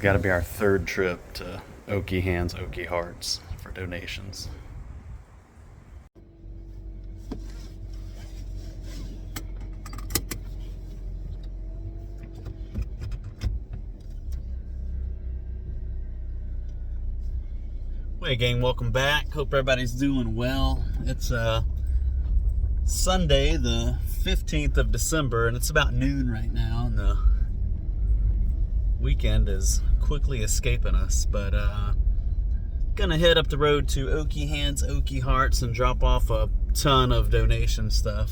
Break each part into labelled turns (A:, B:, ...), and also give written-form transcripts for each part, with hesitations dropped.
A: got to be our third trip to Oki Hands, Oki Hearts for donations. Hey gang, welcome back. Hope everybody's doing well. It's Sunday, the 15th of December, and it's about noon right now, and the weekend is quickly escaping us, but gonna head up the road to Oki Hands, Oki Hearts and drop off a ton of donation stuff.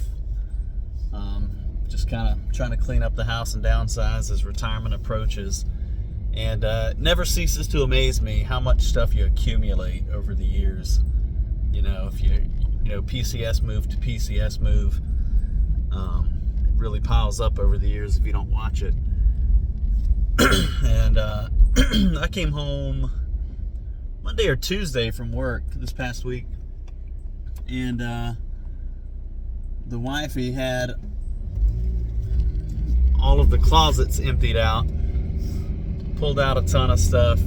A: Just kind of trying to clean up the house and downsize as retirement approaches. And it never ceases to amaze me how much stuff you accumulate over the years. You know, if you PCS move to PCS move, it really piles up over the years if you don't watch it. And I came home Monday or Tuesday from work this past week, and the wifey had all of the closets emptied out. Pulled out a ton of stuff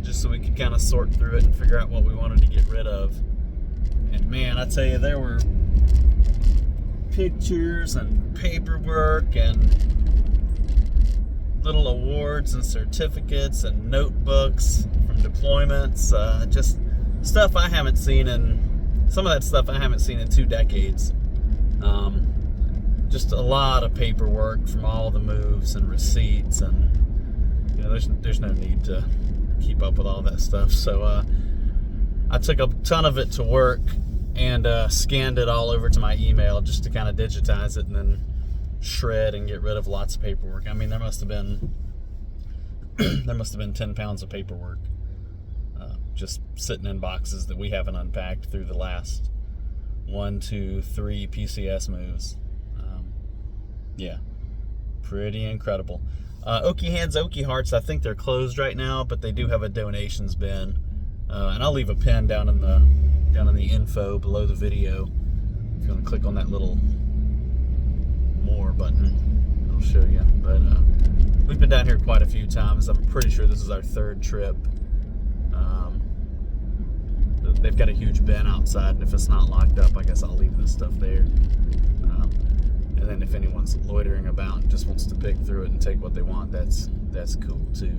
A: just so we could kind of sort through it and figure out what we wanted to get rid of. And man, I tell you, there were pictures and paperwork and little awards and certificates and notebooks from deployments, just stuff I haven't seen some of that stuff I haven't seen in 2 decades. Just a lot of paperwork from all the moves and receipts, and there's no need to keep up with all that stuff. So I took a ton of it to work and scanned it all over to my email just to kind of digitize it and then shred and get rid of lots of paperwork. I mean, there must have been 10 pounds of paperwork just sitting in boxes that we haven't unpacked through the last 1, 2, 3 PCS moves. Yeah, pretty incredible. Oki Hands, Oki Hearts, I think they're closed right now, but they do have a donations bin, and I'll leave a pin down in the info below the video. If you want to click on that little more button, it'll show you. But we've been down here quite a few times. I'm pretty sure this is our 3rd trip. They've got a huge bin outside, and if it's not locked up, I guess I'll leave this stuff there. And then if anyone's loitering about and just wants to pick through it and take what they want, that's cool too.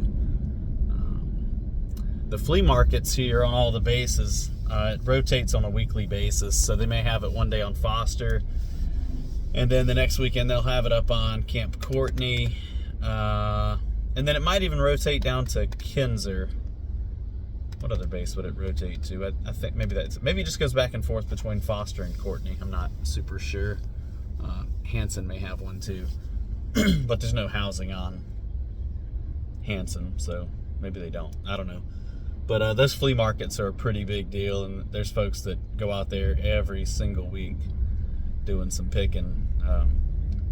A: The flea markets here on all the bases, it rotates on a weekly basis, so they may have it one day on Foster, and then the next weekend they'll have it up on Camp Courtney, and then it might even rotate down to Kinzer. What other base would it rotate to? I think maybe it just goes back and forth between Foster and Courtney. I'm not super sure. Hanson may have one too, but there's no housing on Hanson, so maybe they don't. I don't know. But those flea markets are a pretty big deal, and there's folks that go out there every single week doing some picking.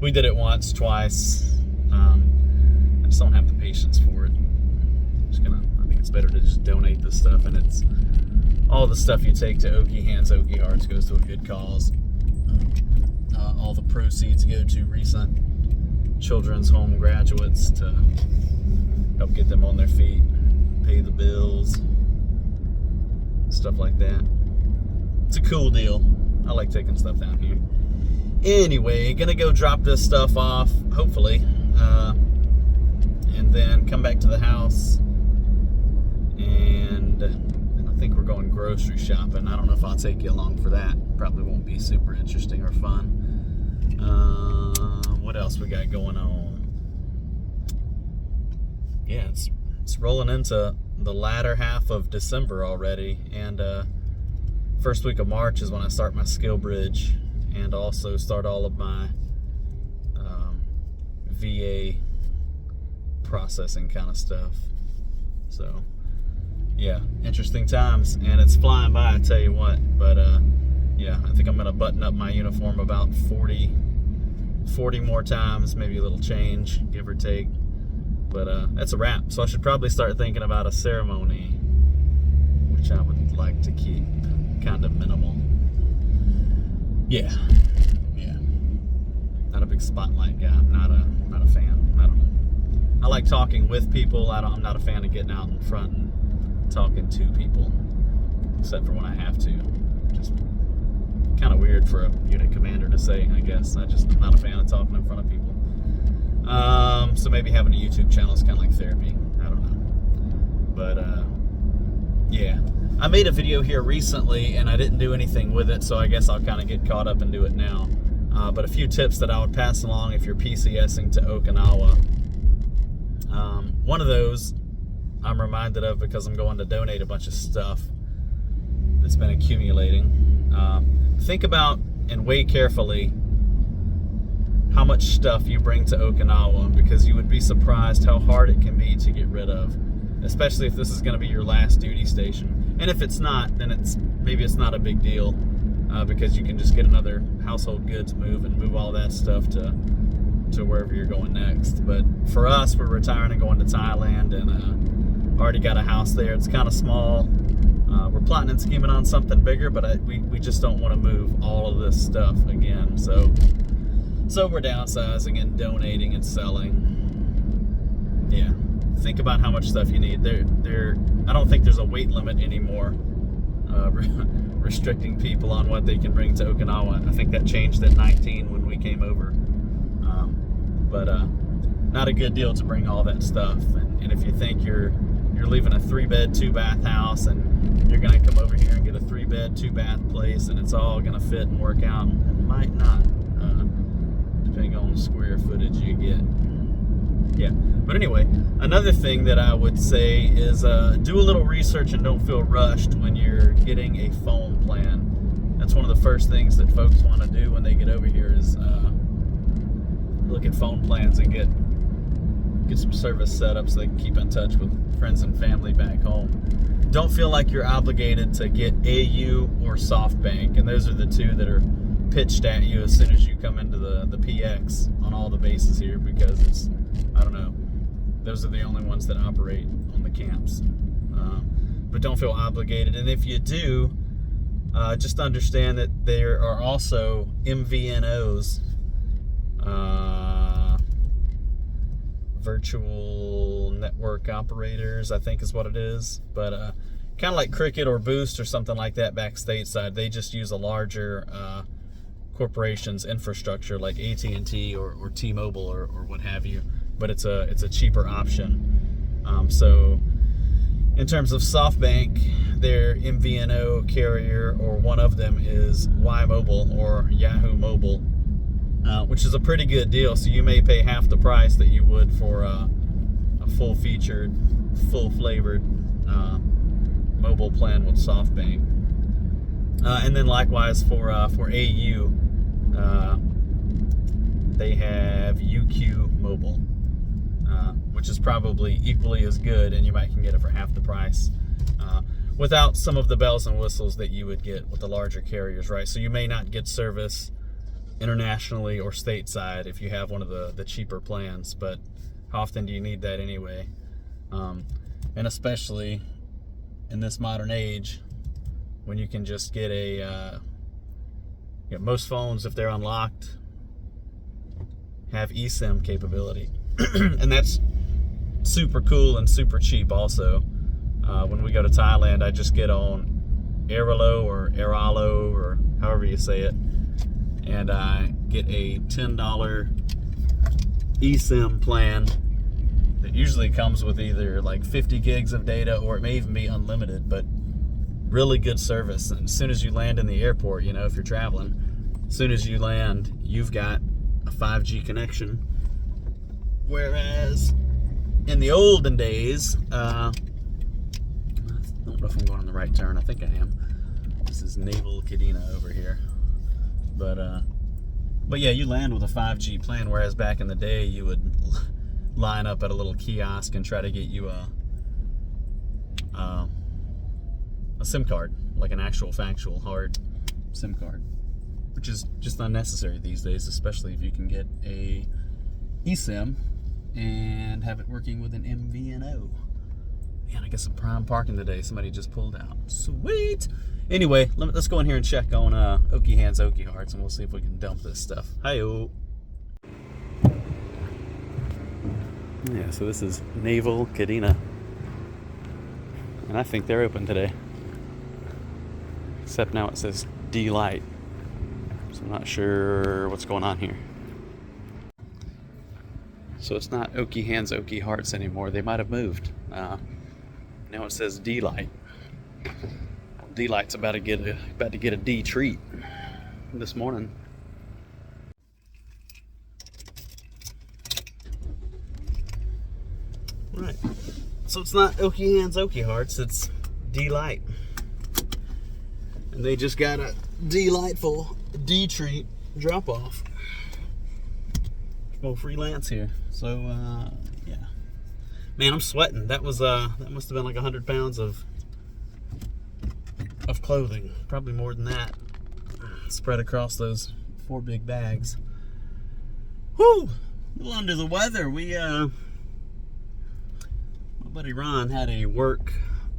A: We did it once, twice. I just don't have the patience for it. I think it's better to just donate this stuff, and it's all the stuff you take to Oki Hands, Oki Hearts goes to a good cause. All the proceeds go to recent children's home graduates to help get them on their feet, pay the bills, stuff like that. It's a cool deal. I like taking stuff down here. Anyway, gonna go drop this stuff off, hopefully, and then come back to the house, and I think we're going grocery shopping. I don't know if I'll take you along for that. Probably won't be super interesting or fun. What else we got going on? Yeah, it's rolling into the latter half of December already, and first week of March is when I start my skill bridge and also start all of my VA processing kind of stuff. So yeah, interesting times, and it's flying by, I tell you what. But yeah, I think I'm gonna button up my uniform about 40 more times, maybe a little change, give or take. But that's a wrap. So I should probably start thinking about a ceremony, which I would like to keep kind of minimal. Yeah. Not a big spotlight guy. Not a fan. I don't know. I like talking with people. I'm not a fan of getting out in front and talking to people, except for when I have to. Just kind of weird for a unit commander to say, I guess. I'm not a fan of talking in front of people. So maybe having a YouTube channel is kind of like therapy. I don't know. But yeah, I made a video here recently and I didn't do anything with it, so I guess I'll kind of get caught up and do it now. But a few tips that I would pass along if you're PCSing to Okinawa. One of those I'm reminded of because I'm going to donate a bunch of stuff that's been accumulating. Think about and weigh carefully how much stuff you bring to Okinawa, because you would be surprised how hard it can be to get rid of, especially if this is going to be your last duty station. And if it's not, then maybe it's not a big deal, because you can just get another household goods move and move all that stuff to wherever you're going next. But for us, we're retiring and going to Thailand, and already got a house there. It's kind of small. We're plotting and scheming on something bigger, but we just don't want to move all of this stuff again. So we're downsizing and donating and selling. Yeah, think about how much stuff you need. I don't think there's a weight limit anymore, restricting people on what they can bring to Okinawa. I think that changed at 19 when we came over. But not a good deal to bring all that stuff. And if you think you're leaving a 3-bed, 2-bath house and you're gonna come over here and get a 3-bed, 2-bath place and it's all gonna fit and work out, it might not, depending on the square footage you get. Yeah, but anyway, another thing that I would say is do a little research and don't feel rushed when you're getting a phone plan. That's one of the first things that folks want to do when they get over here is look at phone plans and get some service set up so they can keep in touch with friends and family back home. Don't feel like you're obligated to get AU or SoftBank, and those are the two that are pitched at you as soon as you come into the PX on all the bases here, because it's, I don't know, those are the only ones that operate on the camps. But don't feel obligated, and if you do, just understand that there are also MVNOs, virtual network operators, I think is what it is, but kind of like Cricket or Boost or something like that back stateside. They just use a larger corporation's infrastructure like AT&T or T-Mobile or what have you, but it's a cheaper option. So in terms of SoftBank, their MVNO carrier, or one of them, is Y-Mobile or Yahoo Mobile, which is a pretty good deal. So you may pay half the price that you would for a full-featured, full-flavored mobile plan with SoftBank. And then likewise for AU, they have UQ Mobile, which is probably equally as good, and you might can get it for half the price, without some of the bells and whistles that you would get with the larger carriers, right? So you may not get service internationally or stateside if you have one of the cheaper plans, but how often do you need that anyway? And especially in this modern age, when you can just get most phones, if they're unlocked, have eSIM capability. And that's super cool and super cheap also. When we go to Thailand, I just get on Airalo or Airalo or however you say it, and I get a $10 eSIM plan that usually comes with either like 50 gigs of data, or it may even be unlimited, but really good service. And as soon as you land in the airport, if you're traveling, as soon as you land, you've got a 5G connection. Whereas in the olden days, I don't know if I'm going on the right turn. I think I am. This is Naval Kadena over here. But yeah, you land with a 5G plan, whereas back in the day, you would line up at a little kiosk and try to get you a SIM card, like an actual factual hard SIM card, which is just unnecessary these days, especially if you can get a eSIM and have it working with an MVNO. Man, I guess some prime parking today. Somebody just pulled out. Sweet. Anyway, let's go in here and check on Okie Hands, Okie Hearts, and we'll see if we can dump this stuff. Hi-yo. Yeah, so this is Naval Kadena. And I think they're open today. Except now it says D-Light. So I'm not sure what's going on here. So it's not Okie Hands, Okie Hearts anymore. They might have moved. Now it says D-Light. D-Light's about to get a D treat this morning. Right. So it's not Okie Hands, Okie Hearts. It's D-Light. And they just got a delightful D treat drop off. Well, freelance here. So yeah, man, I'm sweating. That was that must have been like 100 pounds of clothing, probably more than that, spread across those 4 big bags. Whew, a little under the weather. My buddy Ron had a work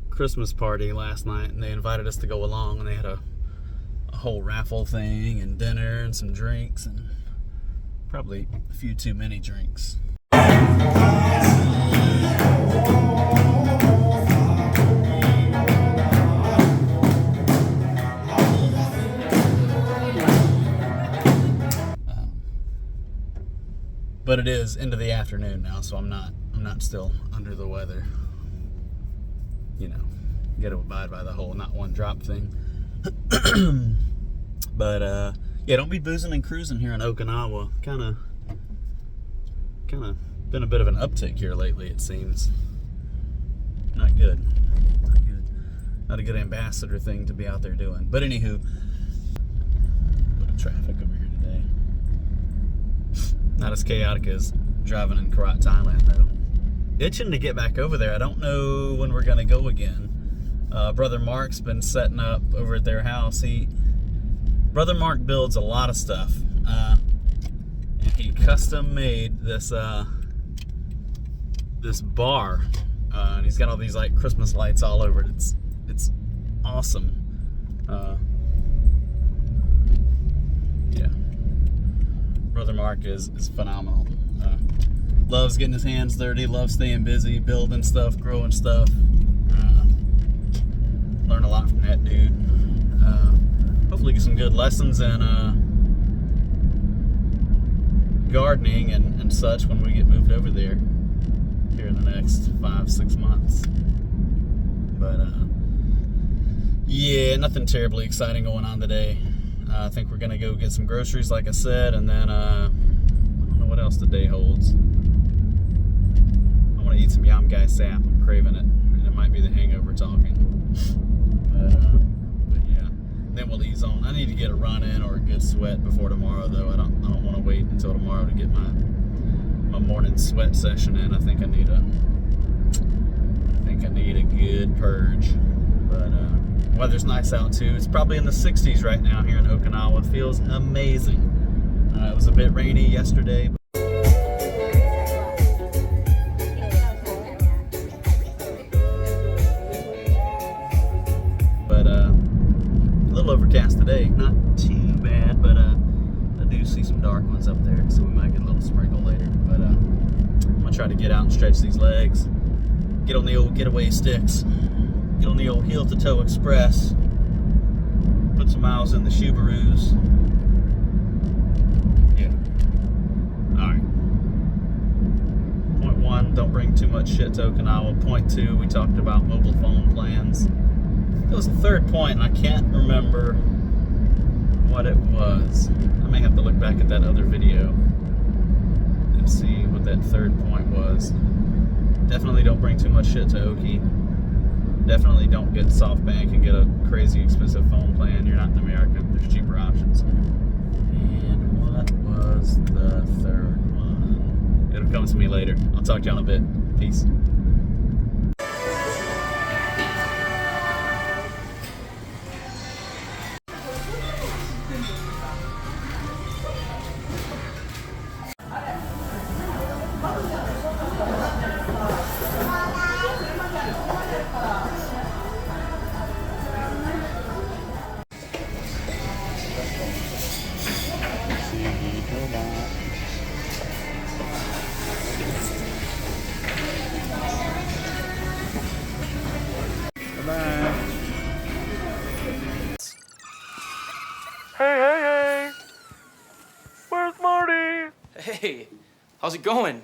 A: Christmas party last night, and they invited us to go along, and they had a whole raffle thing and dinner and some drinks, and probably a few too many drinks. But it is into the afternoon now, so I'm not still under the weather. You know, got to abide by the whole not one drop thing. But yeah, don't be boozing and cruising here in Okinawa. Kind of been a bit of an uptick here lately, it seems. Not good. Not a good ambassador thing to be out there doing. But anywho, bit of traffic over here today. Not as chaotic as driving in Karat, Thailand, though. Itching to get back over there. I don't know when we're gonna go again. Brother Mark's been setting up over at their house. Brother Mark builds a lot of stuff. And he custom made this this bar, and he's got all these like Christmas lights all over it. It's awesome. Yeah, Brother Mark is phenomenal. Loves getting his hands dirty, loves staying busy, building stuff, growing stuff. Learn a lot from that dude. Hopefully get some good lessons in gardening and such when we get moved over there here in the next 5-6 months. But yeah, nothing terribly exciting going on today. I think we're gonna go get some groceries, like I said, and then I don't know what else the day holds. I want to eat some yam gai sap. I'm craving it, and it might be the hangover talking. But yeah, then we'll ease on. I need to get a run in or a good sweat before tomorrow, though. I don't want to wait until tomorrow to get my morning sweat session in. I think I need a good purge. But weather's nice out too. It's probably in the 60s right now here in Okinawa. It feels amazing. It was a bit rainy yesterday. Overcast today, not too bad, but I do see some dark ones up there, so we might get a little sprinkle later. But I'm gonna try to get out and stretch these legs, get on the old getaway sticks, get on the old heel to toe express, put some miles in the Subarus. Yeah. Alright. Point 1, don't bring too much shit to Okinawa. Point 2, we talked about mobile phone plans. It was the third point, and I can't remember what it was. I may have to look back at that other video and see what that third point was. Definitely don't bring too much shit to Oki. Definitely don't get SoftBank and get a crazy expensive phone plan. You're not in America. There's cheaper options. And what was the third one? It'll come to me later. I'll talk to you in a bit. Peace.
B: Hey, how's it going?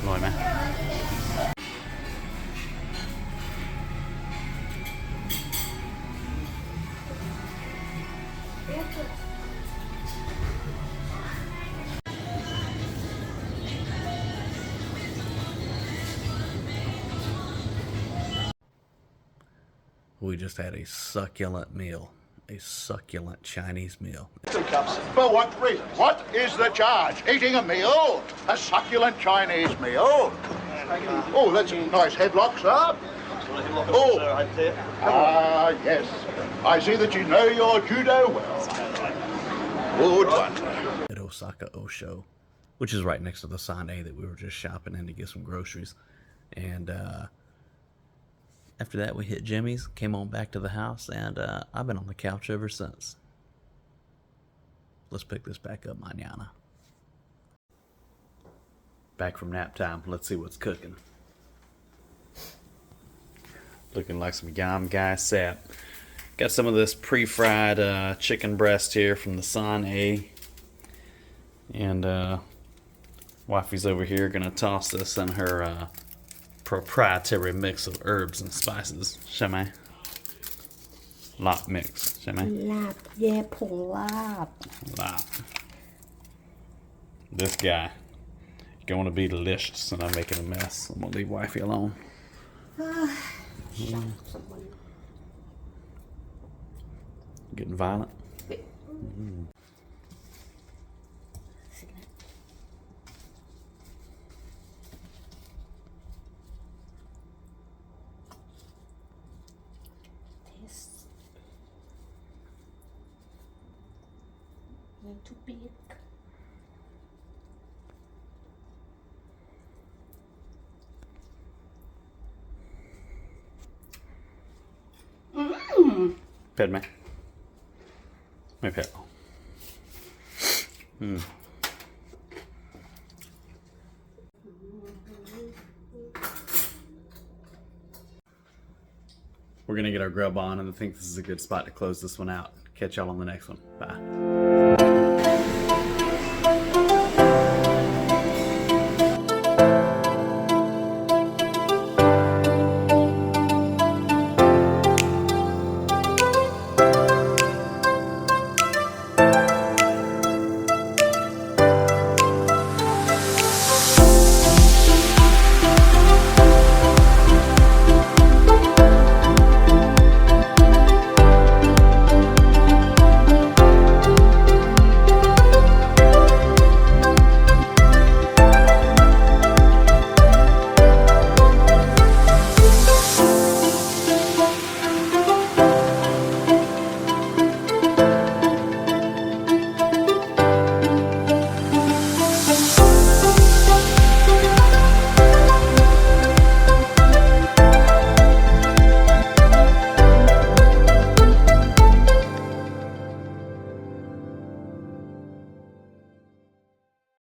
A: Rồi mà. We just had a succulent meal. A succulent Chinese meal.
C: For what reason? What is the charge? Eating a meal? A succulent Chinese meal? Oh, that's a nice headlock, sir. Oh, yes. I see that you know your judo well. Good one.
A: At Osaka-Osho, which is right next to the Sane that we were just shopping in to get some groceries. And after that, we hit Jimmy's, came on back to the house, and I've been on the couch ever since. Let's pick this back up mañana. Back from nap time. Let's see what's cooking. Looking like some yam gai sap. Got some of this pre-fried chicken breast here from the Sane. And wifey's over here gonna toss this in her proprietary mix of herbs and spices. ใช่ไหม Lot mix ใช่ไหม
D: ลาบแย่ผงลาบ
A: Lot. This guy going to be delicious, and I'm making a mess. I'm gonna leave wifey alone. Getting violent.
D: Too big.
A: Pet ไหม ไม่เผ็ด We're gonna get our grub on, and I think this is a good spot to close this one out. Catch y'all on the next one. Bye.